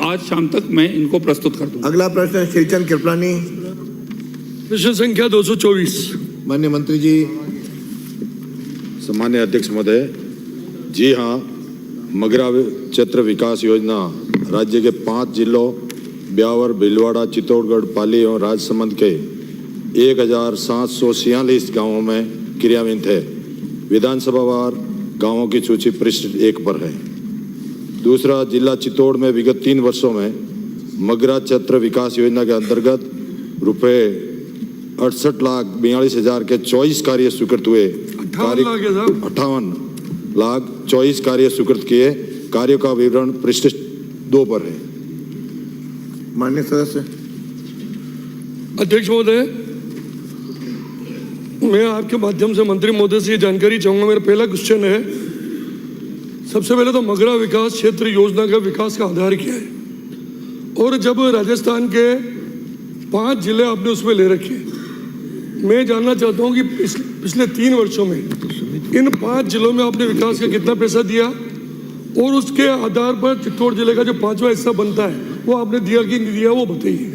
आज शाम तक मैं इनको प्रस्तुत कर दूंगा। अगला प्रश्न श्रीचंद कृपलानी। प्रश्न संख्या 224। माननीय मंत्री जी। सम्मान्य अध्यक्ष महोदय, जी हाँ, मगरा क्षेत्र विकास योजना राज्य के 5 जिलों ब्यावर, भीलवाड़ा, चित्तौड़गढ़, पाली और राजसमंद के 1746 गांवों में क्रियान्वित है। विधानसभावार गांवों की सूची पृष्ठ 1 पर है। दूसरा, जिला चित्तौड़ में विगत 3 वर्षों में मगरा क्षेत्र विकास योजना के अंतर्गत रुपए 68,42,000 के 24 कार्य स्वीकृत हुए। 58,24,000 कार्य स्वीकृत किए। कार्यों का विवरण पृष्ठ 2 पर है। माननीय सदस्य। अध्यक्ष महोदय, मैं आपके माध्यम से मंत्री महोदय से ये जानकारी चाहूंगा। मेरा पहला क्वेश्चन है, सबसे पहले तो मगरा विकास क्षेत्र योजना का विकास का आधार क्या है, और जब राजस्थान के 5 जिले आपने उसमें ले रखे, मैं जानना चाहता हूं कि पिछले 3 वर्षों में इन 5 जिलों में आपने विकास का कितना पैसा दिया, और उसके आधार पर चित्तौड़ जिले का जो 5वां हिस्सा बनता है वो आपने दिया कि नहीं दिया, वो बताइए।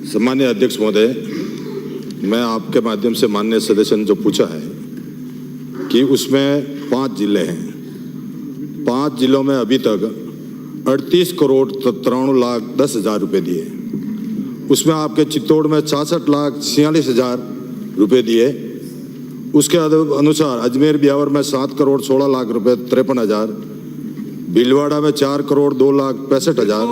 सम्मान्य अध्यक्ष महोदय, मैं आपके माध्यम से माननीय सदस्य ने जो पूछा है कि उसमें 5 जिले हैं। 5 जिलों में अभी तक 38,93,10,000 रुपये दिए। उसमें आपके चित्तौड़ में 66,46,000 रुपये दिए। उसके अनुसार अजमेर ब्यावर में 7,16,00,000 रुपये 53,000, भीलवाड़ा में 4,02,65,000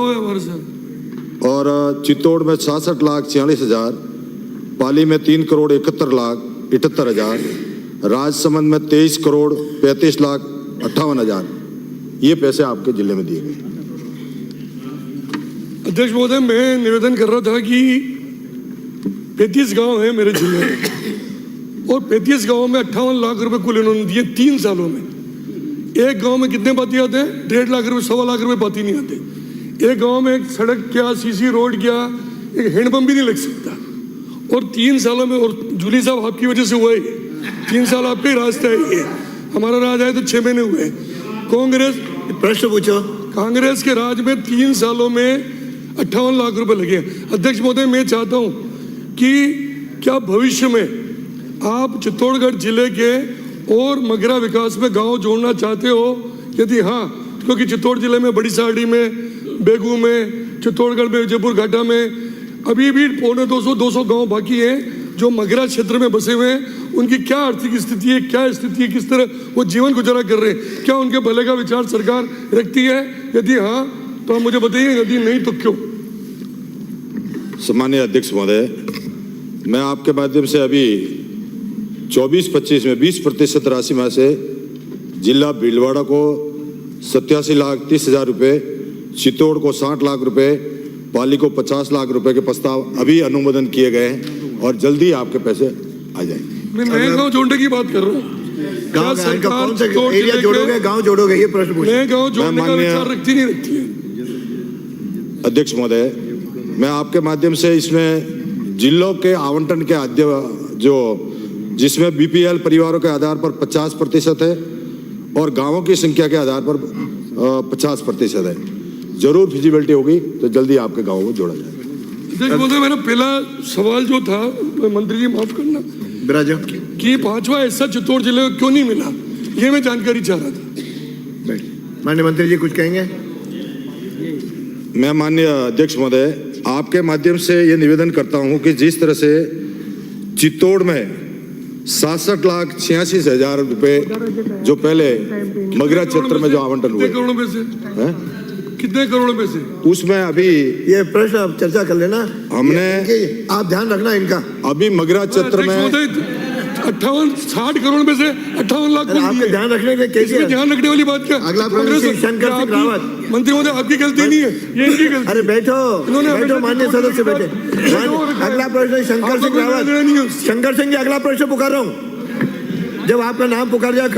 और चित्तौड़ में 66,46,000, पाली में 3,71,78,000, राजसमंद में 23,35,58,000। ये पैसे आपके जिले में दिए गए। अध्यक्ष महोदय, मैं निवेदन कर रहा था कि 35 गांव हैं मेरे जिले में, और 35 गांवों में 58 लाख रुपए कुल इन्होंने दिए 3 सालों में। एक गांव में कितने पाती आते हैं? 1.5 लाख रुपए, 1.25 लाख रुपए पाती नहीं आते। एक गांव में एक सड़क क्या, सीसी रोड क्या, एक हैंडपंप भी नहीं लग सकता। और 3 सालों में, और जूली साहब आपकी वजह से हुआ है, 3 साल आपका ही रास्ता है ये, हमारा राज आए तो 6 महीने हुए। कांग्रेस, प्रश्न पूछो। कांग्रेस के राज में 3 सालों में 58 लाख रुपए लगे। अध्यक्ष महोदय, मैं चाहता हूं कि क्या भविष्य में आप चित्तौड़गढ़ जिले के और मगरा विकास में गांव जोड़ना चाहते हो? यदि हाँ, क्योंकि चित्तौड़ जिले में बड़ी साड़ी में, बेगू में, चित्तौड़गढ़ में, जयपुर घाटा में अभी भी 200 गांव बाकी हैं जो मगरा क्षेत्र में बसे हुए हैं। उनकी क्या आर्थिक स्थिति है, क्या स्थिति है, किस तरह वो जीवन गुजारा कर रहे हैं, क्या उनके भले का विचार सरकार रखती है? यदि हाँ तो आप मुझे बताइए, यदि नहीं तो क्यों? सम्मान्य अध्यक्ष महोदय, मैं आपके माध्यम से अभी 24-25 में 20% राशि में से जिला भीलवाड़ा को 87,30,000 रुपये, चित्तौड़ को 60 लाख रुपए, पाली को 50 लाख रुपए के प्रस्ताव अभी अनुमोदन किए गए हैं और जल्दी आपके पैसे आ जाएंगे। मैं नए गाँव जोड़ने की बात कर रहा हूँ। गाँव जोड़ोगे, गाँव जोड़ोगे, ये प्रश्न पूछो। नए गाँव जोड़ने का विचार रखती नहीं रखती है? अध्यक्ष महोदय, मैं आपके माध्यम से इसमें जिलों के आवंटन के जो जिसमें बीपीएल परिवारों के आधार पर 50% है और गांवों की संख्या के आधार पर 50% है। जरूर फिजिबिलिटी होगी तो जल्दी आपके गांवों को जोड़ा जाएगा। अध्यक्ष महोदय, मेरा पहला सवाल जो था, मंत्री जी माफ करना, कि 5वां हिस्सा चित्तौड़ जिले को क्यों नहीं मिला, ये मैं जानकारी चाह रहा था। माननीय मंत्री जी कुछ कहेंगे? मैं माननीय अध्यक्ष महोदय, आपके माध्यम से ये निवेदन करता हूं कि जिस तरह से चित्तौड़ में 66,86,000 रुपए जो पहले मगरा क्षेत्र में जो आवंटन हुए, कितने करोड़ में से उसमें अभी ये प्रश्न आप चर्चा कर लेना, हमने आप ध्यान रखना इनका। अभी मगरा क्षेत्र में 58-60 करोड़ में से 58 लाख ध्यान रखने के कैसे ध्यान रखने वाली बात क्या? अगला प्रश्न शंकर सिंह रावत। मंत्री महोदय, आपकी गलती नहीं है, ये इनकी गलती। अरे बैठो, माननीय सदस्य बैठे। अगला प्रश्न शंकर सिंह रावत। शंकर सिंह जी, अगला प्रश्न पुकार रहा हूँ। जब आपका नाम पुकार जाए